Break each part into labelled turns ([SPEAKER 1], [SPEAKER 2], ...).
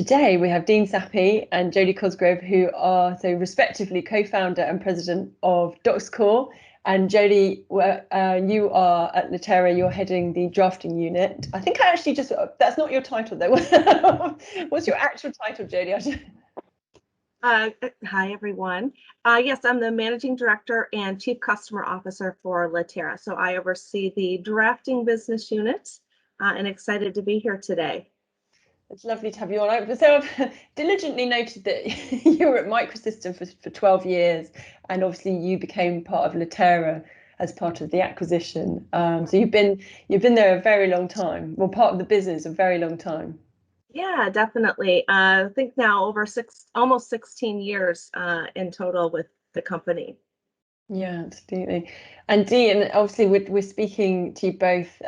[SPEAKER 1] Today we have Dean Sappey and Jody Cosgrove, who are so respectively co-founder and president of doxcore. And Jody, you are at Terran, you're heading the drafting unit. I think I actually that's not your title though. What's your actual title, Jody?
[SPEAKER 2] Hi, everyone. Yes, I'm the Managing Director and Chief Customer Officer for Terran. So I oversee the drafting business unit and excited to be here today.
[SPEAKER 1] It's lovely to have you on. So I've diligently noted that you were at Microsystem for 12 years, and obviously you became part of Terran as part of the acquisition. So you've been there a very long time. Well, part of the business a very long time.
[SPEAKER 2] Yeah, definitely. I think now over almost 16 years in total with the company.
[SPEAKER 1] Yeah, absolutely. And Dean, obviously we're speaking to you both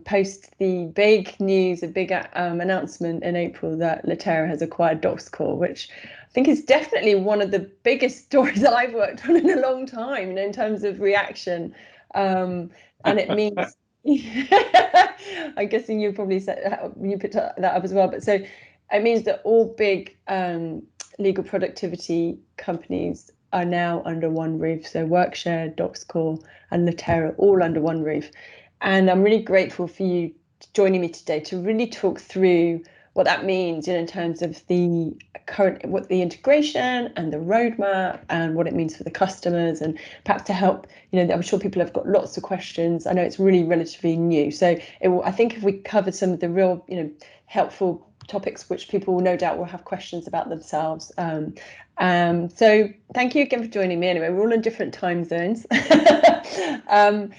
[SPEAKER 1] post the big news, a big announcement in April that Terran has acquired doxcore, which I think is definitely one of the biggest stories that I've worked on in a long time, in terms of reaction. And it means, I'm guessing you probably said you picked that up as well. But so it means that all big legal productivity companies are now under one roof. So Workshare, doxcore, and Terran all under one roof. And I'm really grateful for you joining me today to really talk through what that means, in terms of the integration and the roadmap and what it means for the customers, and perhaps to help, I'm sure people have got lots of questions. I know it's really relatively new. So I think if we covered some of the real, helpful topics which people no doubt will have questions about themselves. So thank you again for joining me. Anyway, we're all in different time zones. So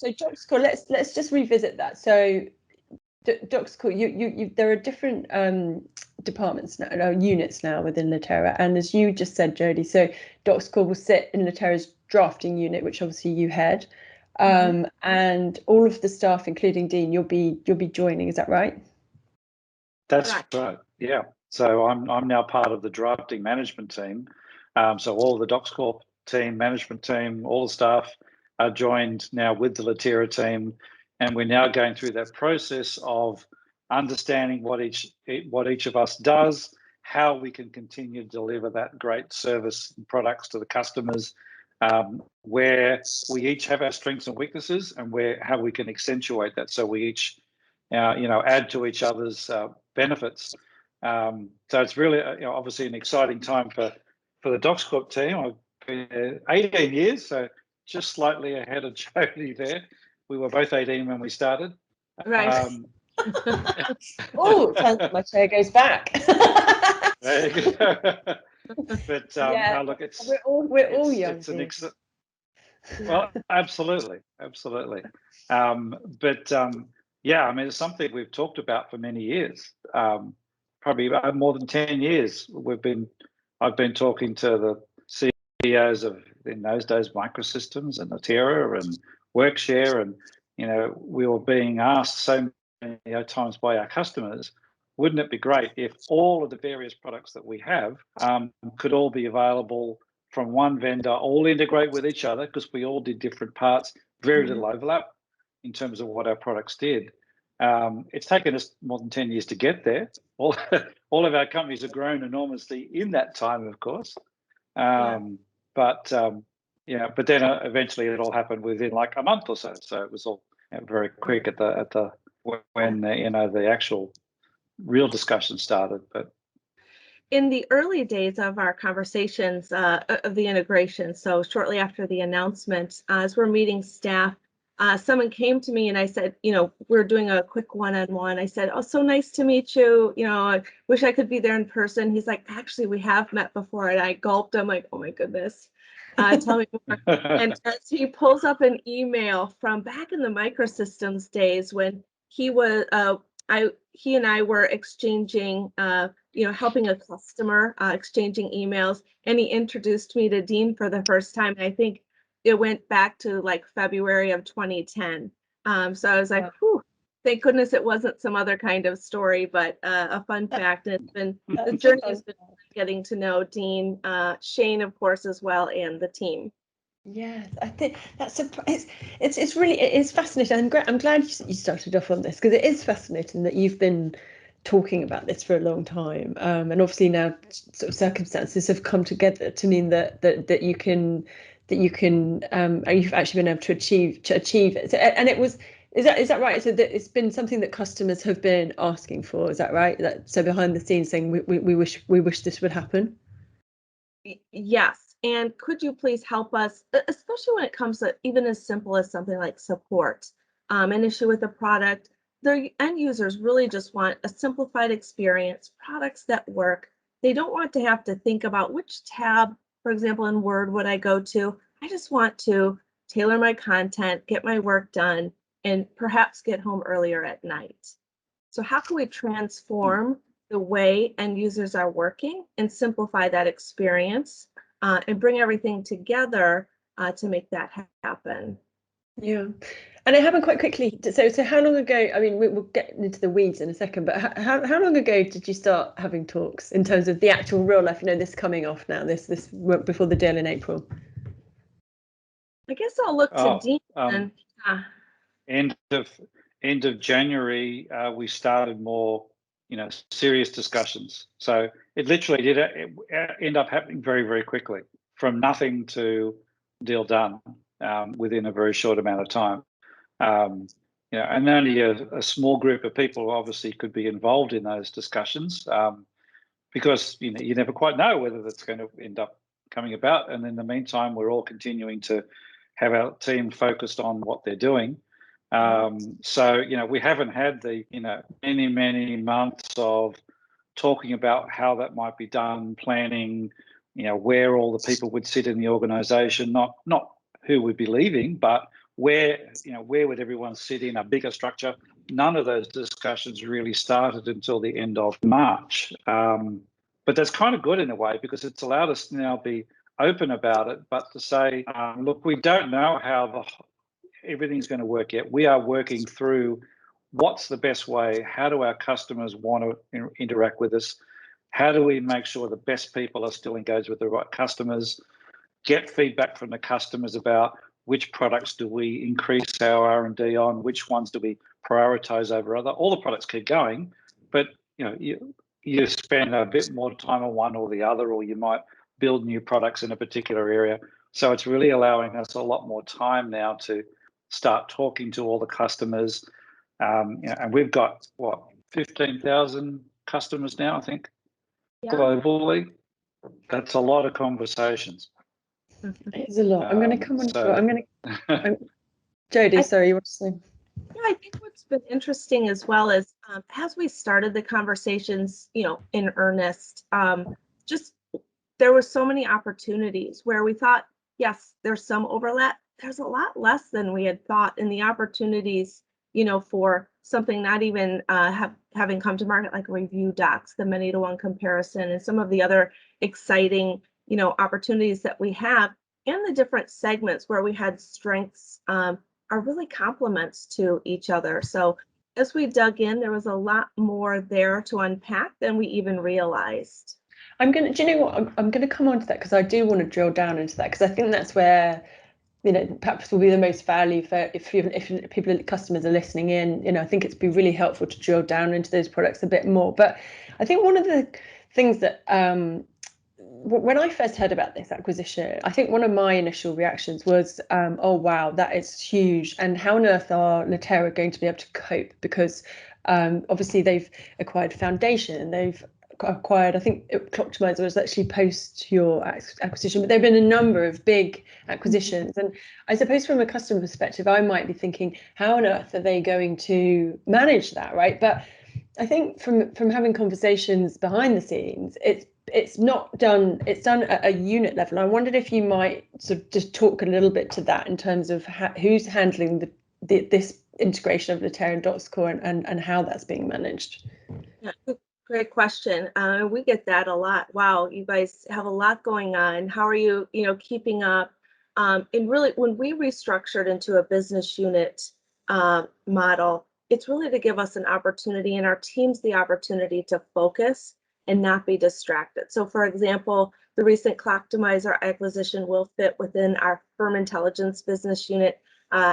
[SPEAKER 1] doxcore, let's just revisit that. So doxcore, there are different departments now, units now within Terran, and as you just said, Jody, so doxcore will sit in Terran's drafting unit, which obviously you head, and all of the staff, including Dean, you'll be joining. Is that right?
[SPEAKER 3] That's right. Yeah. So I'm now part of the drafting management team. So all the doxcore team, management team, all the staff are joined now with the Terran team, and we're now going through that process of understanding what each of us does, how we can continue to deliver that great service and products to the customers, where we each have our strengths and weaknesses, and how we can accentuate that, so we each add to each other's benefits. So it's really obviously an exciting time for the doxcore team. I've been there 18 years, so just slightly ahead of Jody there. We were both 18 when we started.
[SPEAKER 2] Right.
[SPEAKER 1] Oh, my chair goes back.
[SPEAKER 3] There you go. But no, look,
[SPEAKER 1] we're all young.
[SPEAKER 3] Well, absolutely. Yeah, I mean, it's something we've talked about for many years. Probably more than 10 years. I've been talking to the CEOs of, in those days, Microsystems and Terran and Workshare, and we were being asked so many times by our customers, wouldn't it be great if all of the various products that we have could all be available from one vendor, all integrate with each other, because we all did different parts, very little overlap in terms of what our products did. It's taken us more than 10 years to get there. All of our companies have grown enormously in that time, of course. But then eventually it all happened within like a month or so. So it was all very quick when the actual real discussion started. But
[SPEAKER 2] in the early days of our conversations of the integration, so shortly after the announcement, as we're meeting staff, someone came to me and I said, we're doing a quick one-on-one. I said, oh, so nice to meet you. I wish I could be there in person. He's like, actually, we have met before. And I gulped. I'm like, oh my goodness. Tell me more. And as he pulls up an email from back in the Microsystems days when he and I were exchanging, helping a customer, exchanging emails, and he introduced me to Dean for the first time. And I think it went back to like February of 2010. So I was like, whew, thank goodness it wasn't some other kind of story, but a fun fact. And it's been, the journey has been getting to know Dean, Shane, of course, as well, and the team.
[SPEAKER 1] Yes, I think it's fascinating. I'm glad you started off on this, because it is fascinating that you've been talking about this for a long time, and obviously now sort of circumstances have come together to mean that you can you've actually been able to achieve it. So, and it was. Is that right? So that it's been something that customers have been asking for. Is that right? So behind the scenes, saying we wish this would happen.
[SPEAKER 2] Yes. And could you please help us, especially when it comes to even as simple as something like support, an issue with a product? Their end users really just want a simplified experience, products that work. They don't want to have to think about which tab, for example, in Word would I go to. I just want to tailor my content, get my work done, and perhaps get home earlier at night. So how can we transform the way end users are working and simplify that experience and bring everything together to make that happen?
[SPEAKER 1] Yeah, and it happened quite quickly. So how long ago? I mean, we'll get into the weeds in a second, but how long ago did you start having talks in terms of the actual real life? This coming off now. This before the deal in April.
[SPEAKER 2] I guess I'll look to Dean.
[SPEAKER 3] End of January, we started more, serious discussions. So it literally did end up happening very, very quickly, from nothing to deal done within a very short amount of time. And only a small group of people obviously could be involved in those discussions because you never quite know whether that's going to end up coming about. And in the meantime, we're all continuing to have our team focused on what they're doing. So we haven't had the many months of talking about how that might be done, planning, where all the people would sit in the organization, not who would be leaving, but where would everyone sit in a bigger structure. None of those discussions really started until the end of March. But that's kind of good in a way, because it's allowed us to now be open about it, but to say, look, we don't know how everything's going to work yet. We are working through what's the best way, how do our customers want to interact with us, how do we make sure the best people are still engaged with the right customers, get feedback from the customers about which products do we increase our R&D on, which ones do we prioritize over other. All the products keep going, but you spend a bit more time on one or the other, or you might build new products in a particular area. So it's really allowing us a lot more time now to start talking to all the customers. And we've got, 15,000 customers now, I think, globally. That's a lot of conversations.
[SPEAKER 1] It's a lot. I'm going to come on. Jody, sorry, you want to say?
[SPEAKER 2] Yeah, I think what's been interesting as well is as we started the conversations, in earnest, just there were so many opportunities where we thought, yes, there's some overlap. There's a lot less than we had thought in the opportunities, for something not even having come to market, like review docs, the many-to-one comparison, and some of the other exciting, opportunities that we have, and the different segments where we had strengths are really complements to each other. So as we dug in, there was a lot more there to unpack than we even realized.
[SPEAKER 1] Do you know what? I'm going to come on to that, because I do want to drill down into that, because I think that's where perhaps will be the most value for if people, customers are listening in. I think it's be really helpful to drill down into those products a bit more. But I think one of the things that when I first heard about this acquisition, I think one of my initial reactions was, oh wow, that is huge, and how on earth are Latera going to be able to cope? Because obviously they've acquired Foundation, they've acquired, I think Clocktomizer was actually post your acquisition, but there have been a number of big acquisitions. And I suppose from a customer perspective, I might be thinking, how on earth are they going to manage that, right? But I think from having conversations behind the scenes, it's not done, it's done at a unit level. I wondered if you might sort of just talk a little bit to that in terms of who's handling this integration of Latera and DocsCore and how that's being managed.
[SPEAKER 2] Yeah. Great question. We get that a lot. Wow, you guys have a lot going on. How are you, keeping up? And really, when we restructured into a business unit model, it's really to give us an opportunity and our teams the opportunity to focus and not be distracted. So, for example, the recent Clocktomizer acquisition will fit within our firm intelligence business unit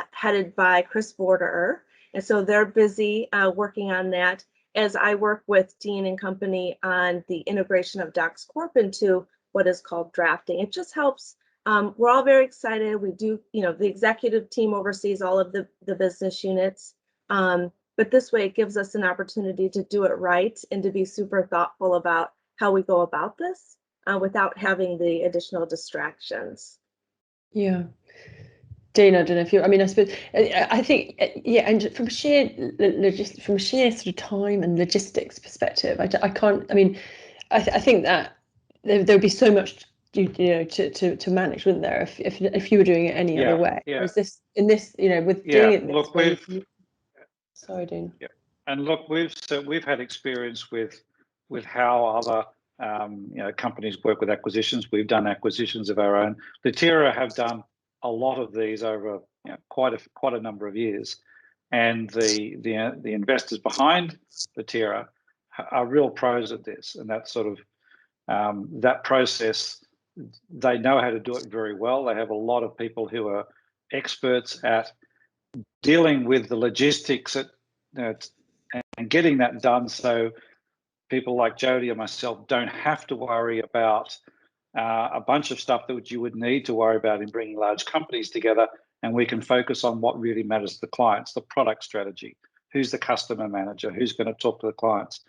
[SPEAKER 2] headed by Chris Borderer. And so they're busy working on that. as I work with Dean and company on the integration of DocsCorp into what is called drafting. It just helps. We're all very excited. We do, the executive team oversees all of the business units. But this way it gives us an opportunity to do it right and to be super thoughtful about how we go about this without having the additional distractions.
[SPEAKER 1] Yeah. Dean, I don't know if you, I suppose, I think, yeah, and from sheer sort of time and logistics perspective, I can't, I think that there would be so much, to manage, wouldn't there, if you were doing it any other way?
[SPEAKER 3] Yeah.
[SPEAKER 1] Or is this, with doing it this way? Sorry, Dean.
[SPEAKER 3] Yeah, and look, we've had experience with how other companies work with acquisitions. We've done acquisitions of our own. The Terra have done a lot of these over quite a number of years, and the investors behind the Terra are real pros at this, and that sort of that process. They know how to do it very well. They have a lot of people who are experts at dealing with the logistics and getting that done, so people like Jody and myself don't have to worry about a bunch of stuff that you would need to worry about in bringing large companies together, and we can focus on what really matters to the clients, the product strategy, who's the customer manager, who's going to talk to the clients.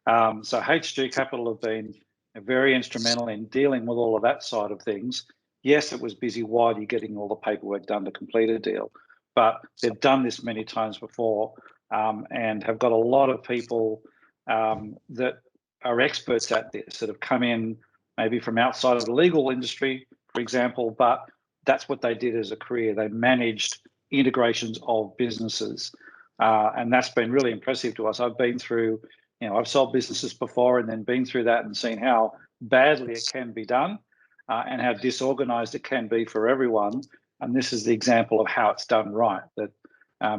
[SPEAKER 3] So HG Capital have been very instrumental in dealing with all of that side of things. Yes, it was busy while you're getting all the paperwork done to complete a deal, but they've done this many times before and have got a lot of people that are experts at this, that have come in maybe from outside of the legal industry, for example, but that's what they did as a career. They managed integrations of businesses, and that's been really impressive to us. I've been through, I've sold businesses before and then been through that and seen how badly it can be done and how disorganized it can be for everyone. And this is the example of how it's done right, that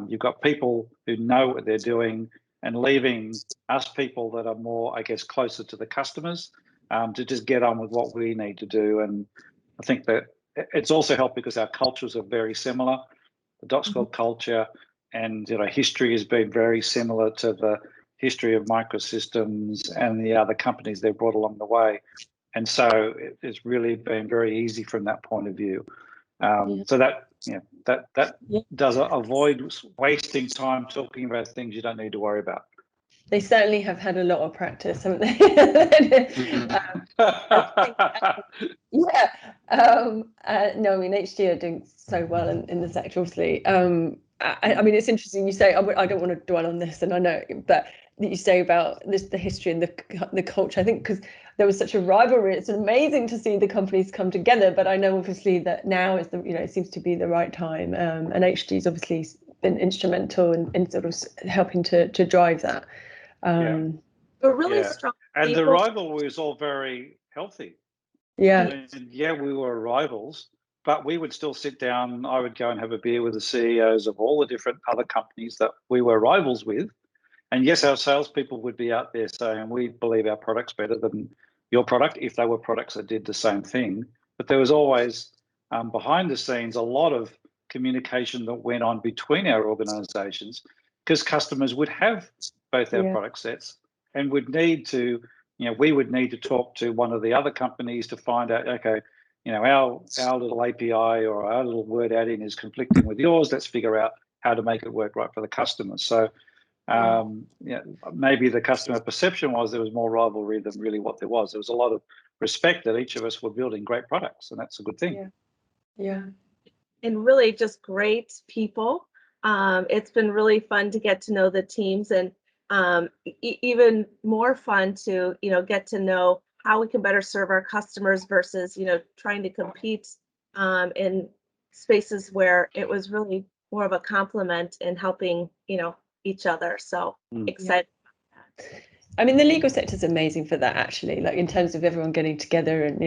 [SPEAKER 3] you've got people who know what they're doing and leaving us people that are more, I guess, closer to the customers to just get on with what we need to do. And I think that it's also helped because our cultures are very similar. The DocsCorp culture and history has been very similar to the history of Microsystems and the other companies they've brought along the way. And so it's really been very easy from that point of view. So that does avoid wasting time talking about things you don't need to worry about.
[SPEAKER 1] They certainly have had a lot of practice, haven't they? Yeah. No, HG are doing so well in the sector, obviously. It's interesting you say, I don't want to dwell on this, and I know, but you say about the history and the culture. I think because there was such a rivalry, it's amazing to see the companies come together. But I know obviously that now is it seems to be the right time, and HG's obviously been instrumental in sort of helping to drive that.
[SPEAKER 2] But really strong.
[SPEAKER 3] And the rivalry was all very healthy.
[SPEAKER 1] Yeah.
[SPEAKER 3] We were rivals, but we would still sit down. I would go and have a beer with the CEOs of all the different other companies that we were rivals with. And yes, our salespeople would be out there saying, we believe our product's better than your product, if they were products that did the same thing. But there was always, behind the scenes, a lot of communication that went on between our organizations, because customers would have both our product sets and would need to, we would need to talk to one of the other companies to find out, okay, our little API or our little word add-in is conflicting with yours. Let's figure out how to make it work right for the customer. So maybe the customer perception was there was more rivalry than really what there was. There was a lot of respect that each of us were building great products, and that's a good thing.
[SPEAKER 1] Yeah.
[SPEAKER 2] And really just great people. It's been really fun to get to know the teams, and even more fun to get to know how we can better serve our customers versus trying to compete in spaces where it was really more of a compliment in helping each other. So excited about that.
[SPEAKER 1] The legal sector is amazing for that, actually, like in terms of everyone getting together and,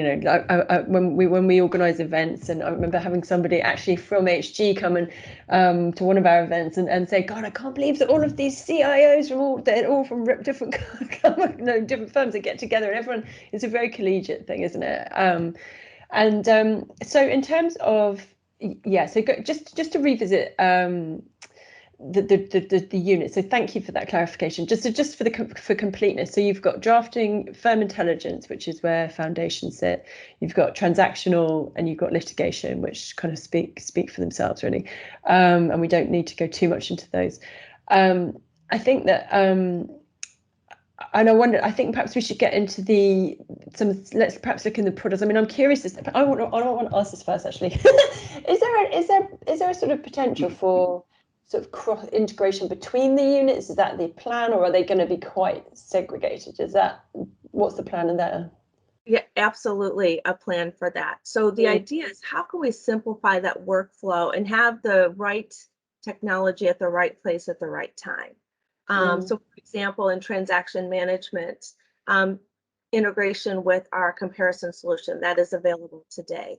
[SPEAKER 1] when we organise events, and I remember having somebody actually from HG come and to one of our events and say, God, I can't believe that all of these CIOs they're all from different different firms that get together, and everyone, it's a very collegiate thing, isn't it? So in terms of, just to revisit, the unit. So thank you for that clarification. Just for completeness. So you've got drafting, firm intelligence, which is where foundations sit. You've got transactional, and you've got litigation, which kind of speak for themselves really. And we don't need to go too much into those. I think that and I think perhaps we should get into let's perhaps look in the products. I mean, I'm curious. I want to ask this first, actually. Is there a sort of potential for sort of cross integration between the units? Is that the plan, or are they going to be quite segregated? What's the plan in there?
[SPEAKER 2] Yeah, absolutely a plan for that. So the idea is, how can we simplify that workflow and have the right technology at the right place at the right time? So for example, in transaction management, integration with our comparison solution that is available today,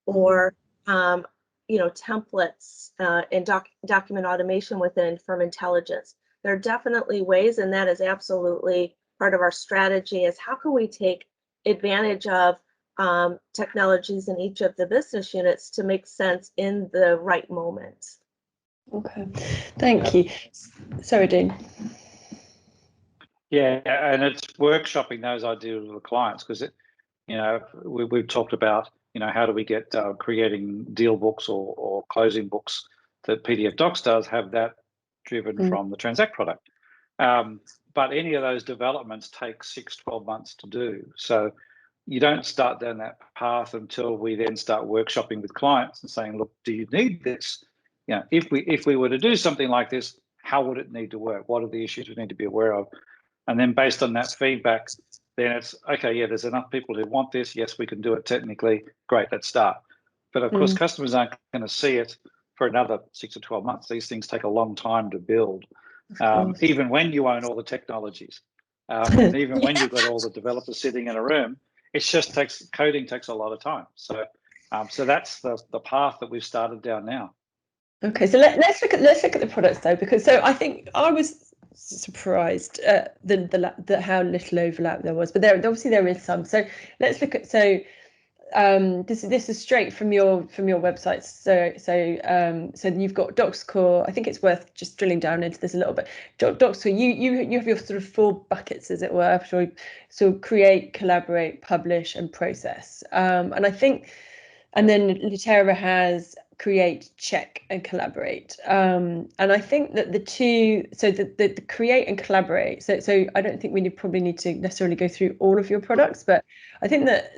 [SPEAKER 2] or templates and document automation within Firm Intelligence. There are definitely ways, and that is absolutely part of our strategy, is how can we take advantage of technologies in each of the business units to make sense in the right moment. Okay,
[SPEAKER 1] thank you. Sorry, Dean.
[SPEAKER 3] Yeah, and it's workshopping those ideas with the clients, because we've talked about how do we get creating deal books or closing books that PDF Docs does, have that driven from the Transact product. But any of those developments take 6-12 months to do. So you don't start down that path until we then start workshopping with clients and saying, look, do you need this? If we were to do something like this, how would it need to work? What are the issues we need to be aware of? And then based on that feedback, then it's, okay, yeah, there's enough people who want this. Yes, we can do it technically. Great, let's start. But of course, customers aren't going to see it for another 6 or 12 months. These things take a long time to build, even when you own all the technologies. And even when you've got all the developers sitting in a room, coding takes a lot of time. So that's the path that we've started down now.
[SPEAKER 1] Okay, so let's look at the products though, because I think I was surprised at how little overlap there was, but obviously there is some. So let's look at this is straight from your website. So you've got DocsCore. I think it's worth just drilling down into this a little bit. DocsCore, you have your sort of 4 buckets, as it were. So create, collaborate, publish, and process. And I think, and then Litera has create, check, and collaborate. And I think that the two, so the create and collaborate, so I don't think we probably need to necessarily go through all of your products, but I think that,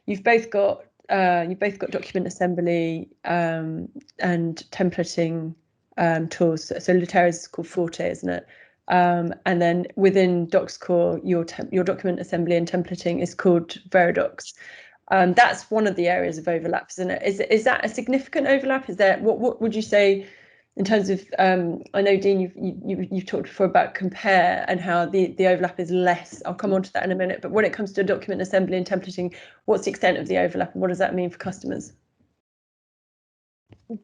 [SPEAKER 1] you've both got document assembly and templating tools. So Litera is called Forte, isn't it? And then within DocsCore, your document assembly and templating is called Veridocs. That's one of the areas of overlap, isn't it? Is that a significant overlap? Is there, what would you say in terms of, I know, Dean, you've talked before about compare and how the overlap is less. I'll come on to that in a minute. But when it comes to document assembly and templating, what's the extent of the overlap and what does that mean for customers?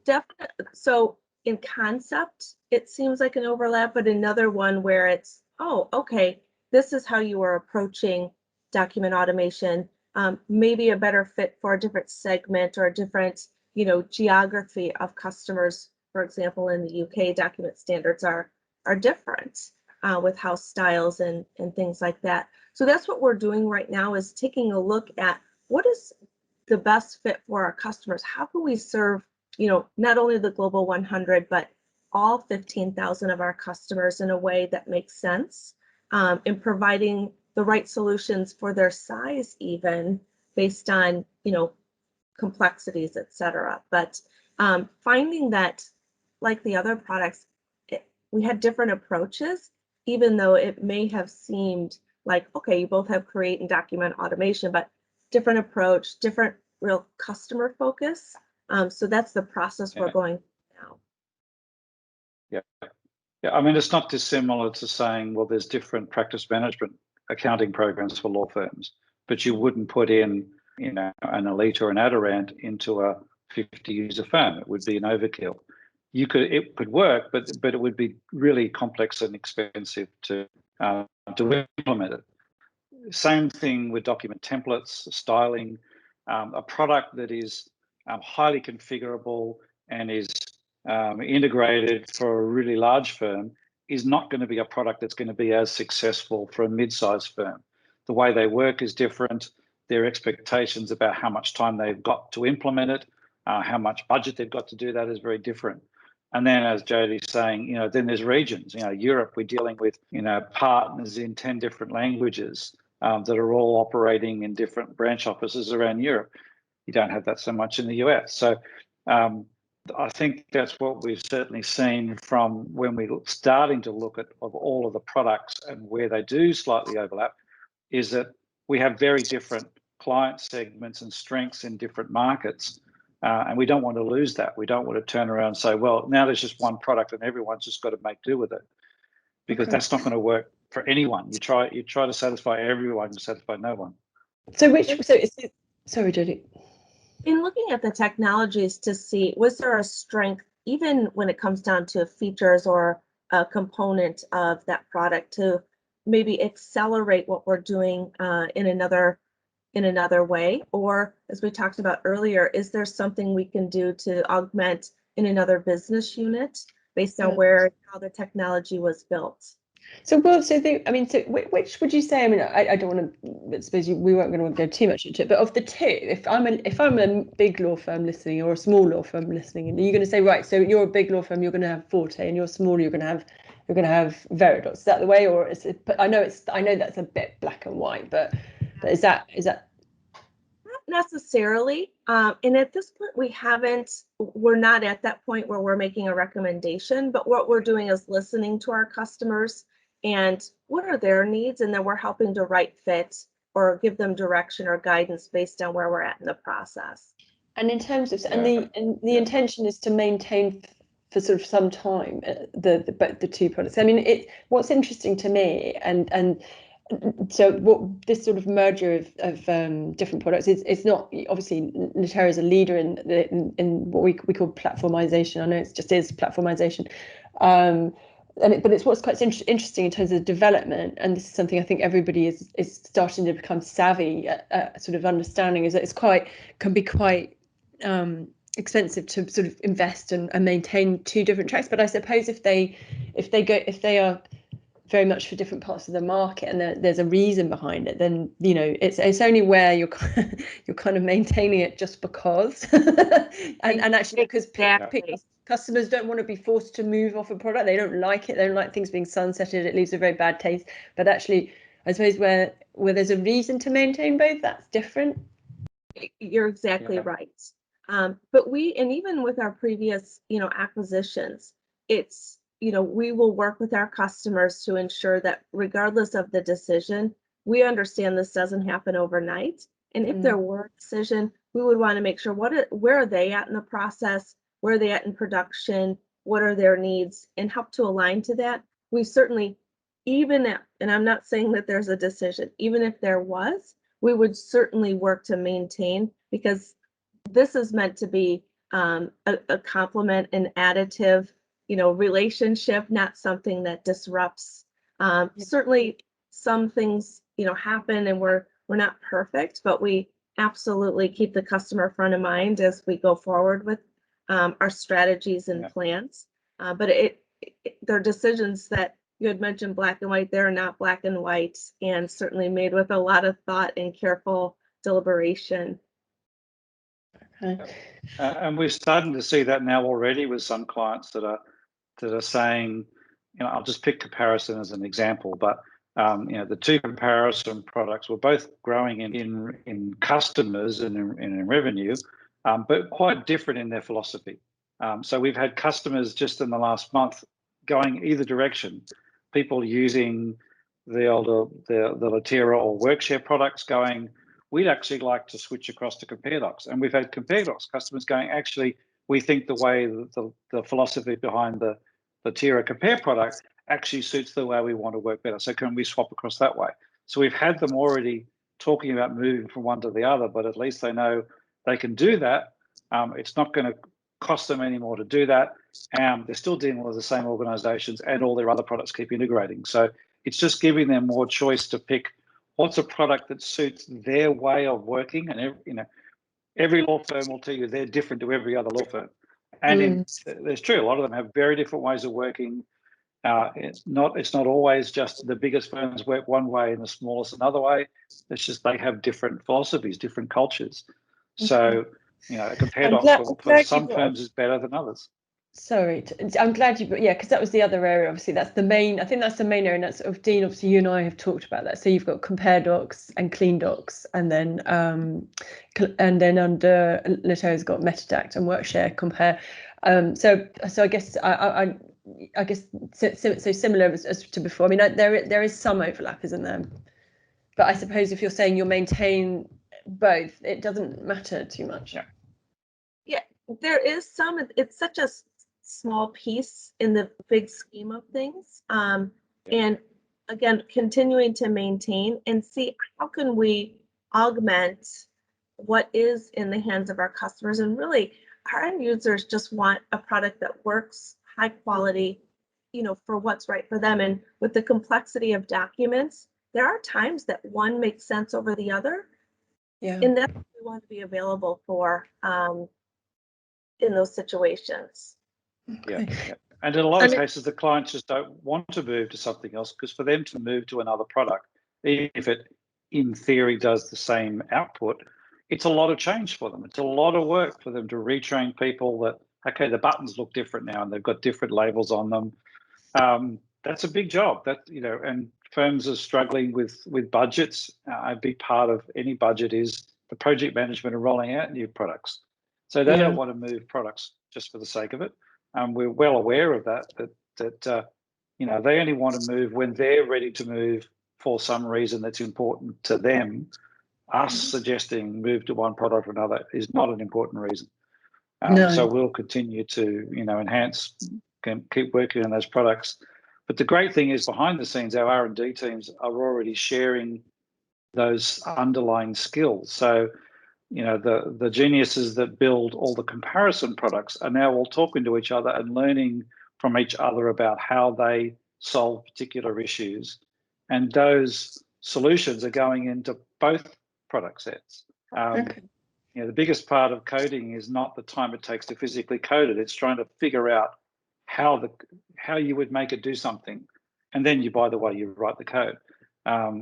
[SPEAKER 2] Definitely. So in concept, it seems like an overlap, but another one where it's, oh, okay, this is how you are approaching document automation. Maybe a better fit for a different segment or a different, geography of customers. For example, in the UK, document standards are different with house styles and things like that. So that's what we're doing right now, is taking a look at what is the best fit for our customers. How can we serve, not only the Global 100, but all 15,000 of our customers in a way that makes sense, in providing the right solutions for their size, even based on, complexities, et cetera. But finding that, like the other products, we had different approaches, even though it may have seemed like, okay, you both have create and document automation, but different approach, different real customer focus. So that's the process we're going now.
[SPEAKER 3] Yeah, I mean, it's not dissimilar to saying, well, there's different practice management accounting programs for law firms, but you wouldn't put in, an Elite or an Adirant into a 50-user firm. It would be an overkill. It could work, but it would be really complex and expensive to implement it. Same thing with document templates, styling, a product that is highly configurable and is integrated for a really large firm is not going to be a product that's going to be as successful for a mid-sized firm. The way they work is different. Their expectations about how much time they've got to implement it, how much budget they've got to do that is very different. And then, as Jody's saying, then there's regions. Europe, we're dealing with, partners in 10 different languages that are all operating in different branch offices around Europe. You don't have that so much in the US. So I think that's what we've certainly seen from when we're starting to look at of all of the products and where they do slightly overlap, is that we have very different client segments and strengths in different markets. And we don't want to lose that. We don't want to turn around and say, well, now there's just one product and everyone's just got to make do with it, because that's not going to work for anyone. You try to satisfy everyone, you satisfy no one.
[SPEAKER 1] Sorry, Jody.
[SPEAKER 2] In looking at the technologies to see, was there a strength, even when it comes down to features or a component of that product, to maybe accelerate what we're doing in another way? Or, as we talked about earlier, is there something we can do to augment in another business unit based on how the technology was built?
[SPEAKER 1] So which would you say? I mean, I don't want to. I suppose we weren't going to go too much into it. But of the two, if I'm a big law firm listening or a small law firm listening, and you're going to say, right, so you're a big law firm, you're going to have Forte, and you're small, you're going to have Veridox. Is that the way, or is it? But I know that's a bit black and white. But is that?
[SPEAKER 2] Not necessarily. And at this point, we're not at that point where we're making a recommendation, but what we're doing is listening to our customers and what are their needs, and then we're helping to right fit or give them direction or guidance based on where we're at in the process.
[SPEAKER 1] And in terms of the intention is to maintain for sort of some time the two products. I mean, what's interesting to me and so what this sort of merger of different products it's not, obviously Natera is a leader in what we call platformization. I know it just is platformization, but it's what's quite interesting in terms of development, and this is something I think everybody is starting to become savvy at sort of understanding, is that can be quite expensive to sort of invest and maintain two different tracks. But I suppose if they are very much for different parts of the market and there's a reason behind it, then it's only where you're kind of maintaining it just because and actually because customers don't want to be forced to move off a product. They don't like it. They don't like things being sunsetted. It leaves a very bad taste. But actually, I suppose where there's a reason to maintain both, that's different.
[SPEAKER 2] You're exactly right. But even with our previous acquisitions, it's we will work with our customers to ensure that regardless of the decision, we understand this doesn't happen overnight. And if there were a decision, we would want to make sure where are they at in the process, where are they at in production, what are their needs, and help to align to that. We certainly, and I'm not saying that there's a decision, even if there was, we would certainly work to maintain, because this is meant to be a complement, an additive relationship, not something that disrupts. Certainly some things happen and we're not perfect, but we absolutely keep the customer front of mind as we go forward with our strategies and plans. But they're decisions that you had mentioned black and white. They're not black and white, and certainly made with a lot of thought and careful deliberation.
[SPEAKER 1] Okay.
[SPEAKER 3] And we're starting to see that now already with some clients that are saying, I'll just pick comparison as an example, but the two comparison products were both growing in customers and in revenue, but quite different in their philosophy. So we've had customers just in the last month going either direction. People using the Latera or Workshare products going, we'd actually like to switch across to CompareDocs. And we've had CompareDocs customers going, actually, we think the way the philosophy behind the Latera Compare product actually suits the way we want to work better. So can we swap across that way? So we've had them already talking about moving from one to the other, but at least they know they can do that. It's not going to cost them any more to do that. They're still dealing with the same organizations, and all their other products keep integrating. So it's just giving them more choice to pick what's a product that suits their way of working. And every law firm will tell you they're different to every other law firm. And there's true, a lot of them have very different ways of working. It's not always just the biggest firms work one way and the smallest another way. It's just they have different philosophies, different cultures. So, a compare docs for some firms is better than others.
[SPEAKER 1] Sorry, I'm glad you, because that was the other area. Obviously, that's the main. I think that's the main area. And that's sort of, Dean. Obviously, you and I have talked about that. So you've got compare docs and clean docs, and then under Lato's got metadact and workshare compare. So I guess I guess so similar as to before. I mean, there is some overlap, isn't there? But I suppose if you're saying you'll maintain both, it doesn't matter too much.
[SPEAKER 2] Yeah, there is some. It's such a small piece in the big scheme of things. And again, continuing to maintain and see how can we augment what is in the hands of our customers. And really, our end users just want a product that works, high quality, for what's right for them. And with the complexity of documents, there are times that one makes sense over the other.
[SPEAKER 1] Yeah.
[SPEAKER 2] And that's what we want to be available for in those situations.
[SPEAKER 3] Okay. Yeah. And in a lot of cases, the clients just don't want to move to something else, because for them to move to another product, even if it in theory does the same output, it's a lot of change for them. It's a lot of work for them to retrain people that, okay, the buttons look different now and they've got different labels on them. That's a big job. And firms are struggling with budgets. A big part of any budget is the project management and rolling out new products. So they don't want to move products just for the sake of it. We're well aware of that they only want to move when they're ready to move for some reason that's important to them. Us suggesting move to one product or another is not an important reason. So we'll continue to enhance, keep working on those products. But the great thing is, behind the scenes, our R&D teams are already sharing those underlying skills. So the geniuses that build all the comparison products are now all talking to each other and learning from each other about how they solve particular issues. And those solutions are going into both product sets. The biggest part of coding is not the time it takes to physically code it. It's trying to figure out how you would make it do something. And then you write the code.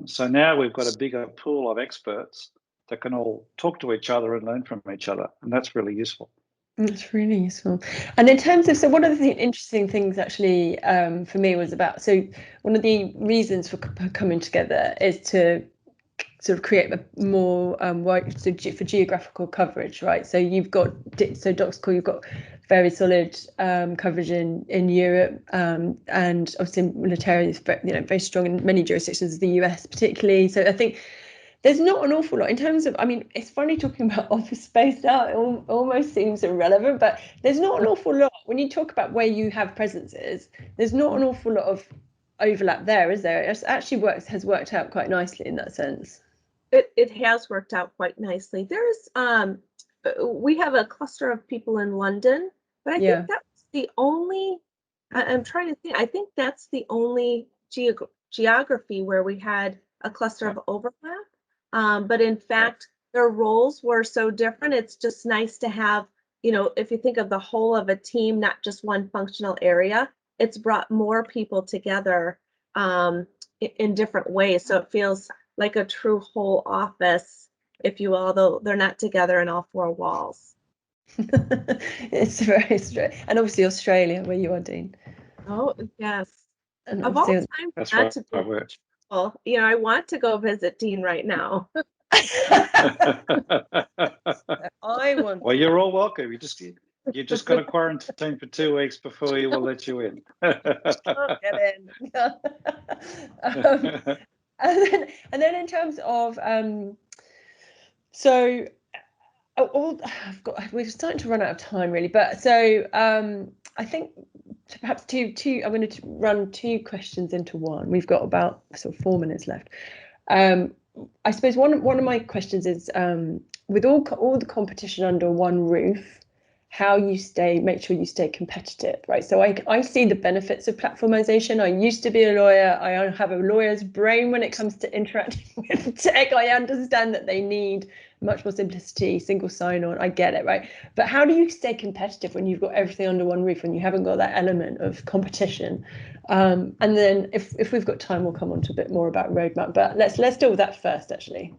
[SPEAKER 3] So now we've got a bigger pool of experts that can all talk to each other and learn from each other. And that's really useful.
[SPEAKER 1] That's really useful. And in terms of, so one of the interesting things actually for me was about, so one of the reasons for coming together is to sort of create a more for geographical coverage, right? So you've got, DocsCore, you've got very solid coverage in Europe, and obviously Laterra is very strong in many jurisdictions, the US particularly. So I think there's not an awful lot in terms of, I mean, it's funny talking about office space now, it almost seems irrelevant, but there's not an awful lot when you talk about where you have presences. There's not an awful lot of overlap there, is there? It actually has worked out quite nicely in that sense.
[SPEAKER 2] It has worked out quite nicely. There's we have a cluster of people in London, but I think that's the only, I'm trying to think, I think that's the only geography where we had a cluster of overlap. But in fact, their roles were so different. It's just nice to have, if you think of the whole of a team, not just one functional area, it's brought more people together in different ways. So it feels like a true whole office, if you will, although they're not together in all four walls.
[SPEAKER 1] It's very strange. And obviously Australia, where you are, Dean.
[SPEAKER 2] Oh, yes.
[SPEAKER 1] And
[SPEAKER 2] of all time,
[SPEAKER 3] that's
[SPEAKER 2] not to be, well, I want to go visit Dean right now.
[SPEAKER 1] I want.
[SPEAKER 3] Well, you're all welcome. You just got to quarantine for 2 weeks before we will let you in.
[SPEAKER 1] Get in. And then in terms of we're starting to run out of time really, but so I think perhaps two I'm going to run two questions into one. We've got about sort of 4 minutes left. I suppose one of my questions is, with all the competition under one roof, how you make sure you stay competitive, right? So I see the benefits of platformization. I used to be a lawyer. I have a lawyer's brain when it comes to interacting with tech. I understand that they need much more simplicity, single sign-on. I get it, right? But how do you stay competitive when you've got everything under one roof and you haven't got that element of competition? And then if we've got time, we'll come on to a bit more about roadmap. But let's deal with that first, actually.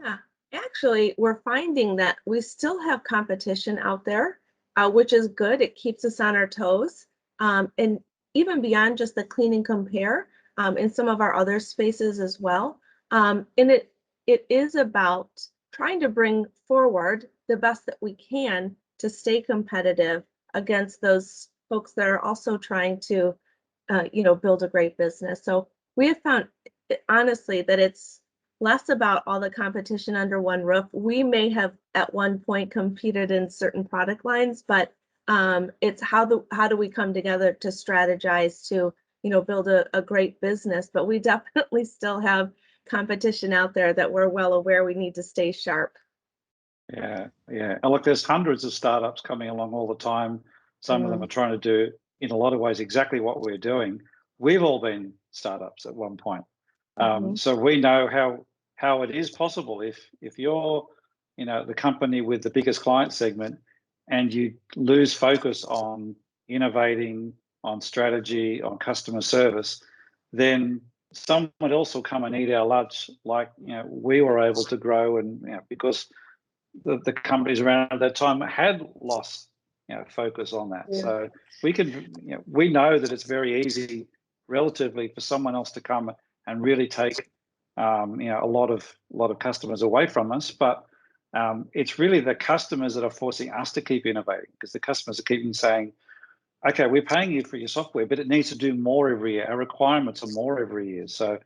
[SPEAKER 2] Yeah, actually, we're finding that we still have competition out there, which is good. It keeps us on our toes. And even beyond just the clean and compare, in some of our other spaces as well. And it is about trying to bring forward the best that we can to stay competitive against those folks that are also trying to, build a great business. So we have found, honestly, that it's less about all the competition under one roof. We may have at one point competed in certain product lines, but it's how do we come together to strategize to build a great business. But we definitely still have competition out there that we're well aware we need to stay sharp.
[SPEAKER 3] Yeah. And look, there's hundreds of startups coming along all the time. Some of them are trying to do, in a lot of ways, exactly what we're doing. We've all been startups at one point. So we know how it is possible if you're the company with the biggest client segment and you lose focus on innovating, on strategy, on customer service, then someone else will come and eat our lunch like we were able to grow, and because the companies around at that time had lost focus on that. Yeah. So we know that it's very easy relatively for someone else to come and really take a lot of customers away from us, but it's really the customers that are forcing us to keep innovating, because the customers are keeping saying, okay, we're paying you for your software, but it needs to do more every year. Our requirements are more every year. So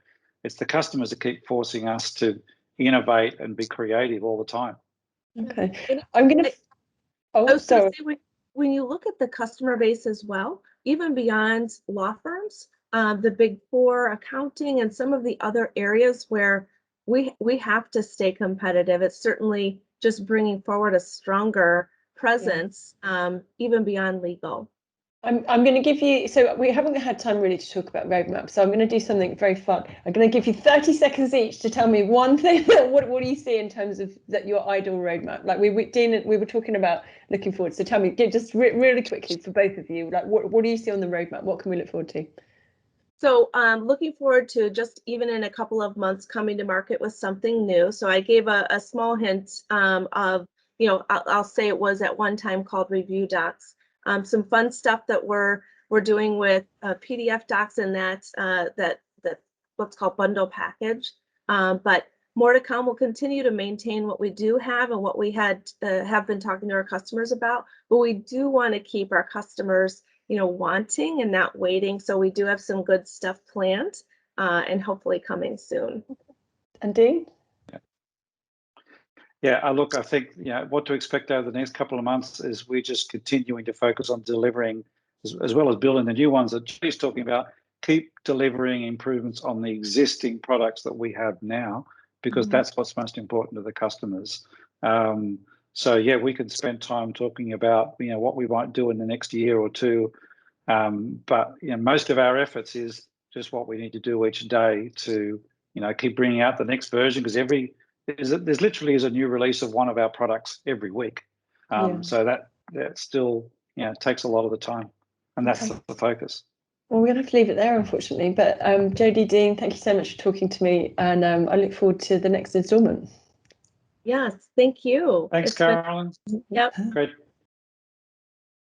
[SPEAKER 3] it's the customers that keep forcing us to innovate and be creative all the time.
[SPEAKER 1] Okay, I'm going to.
[SPEAKER 2] I was going to say, when you look at the customer base as well, even beyond law firms, the Big Four, accounting, and some of the other areas where we have to stay competitive. It's certainly just bringing forward a stronger presence, even beyond legal.
[SPEAKER 1] I'm going to give you, so we haven't had time really to talk about roadmap, so I'm going to do something very fun. I'm going to give you 30 seconds each to tell me one thing. What do you see in terms of your ideal roadmap? Like Dean, we were talking about looking forward, so tell me, just really quickly for both of you, like what do you see on the roadmap? What can we look forward to?
[SPEAKER 2] So looking forward to just even in a couple of months coming to market with something new. So I gave a small hint of, I'll say it was at one time called Review Docs. Some fun stuff that we're doing with PDF docs and that what's called bundle package. But more to come. We'll continue to maintain what we do have and what we have been talking to our customers about. But we do want to keep our customers wanting and not waiting. So we do have some good stuff planned and hopefully coming soon.
[SPEAKER 1] And Dean?
[SPEAKER 3] Yeah, look, I think what to expect over the next couple of months is we're just continuing to focus on delivering, as well as building the new ones that Jody's talking about. Keep delivering improvements on the existing products that we have now, because that's what's most important to the customers. So yeah, we could spend time talking about what we might do in the next year or two, but most of our efforts is just what we need to do each day to keep bringing out the next version, because there's literally a new release of one of our products every week. So that still takes a lot of the time, and that's the focus.
[SPEAKER 1] Well, we're going to have to leave it there, unfortunately. But Jody, Dean, thank you so much for talking to me, and I look forward to the next installment.
[SPEAKER 2] Yes, thank you.
[SPEAKER 3] Thanks, Carolyn.
[SPEAKER 2] Yep.
[SPEAKER 3] Great.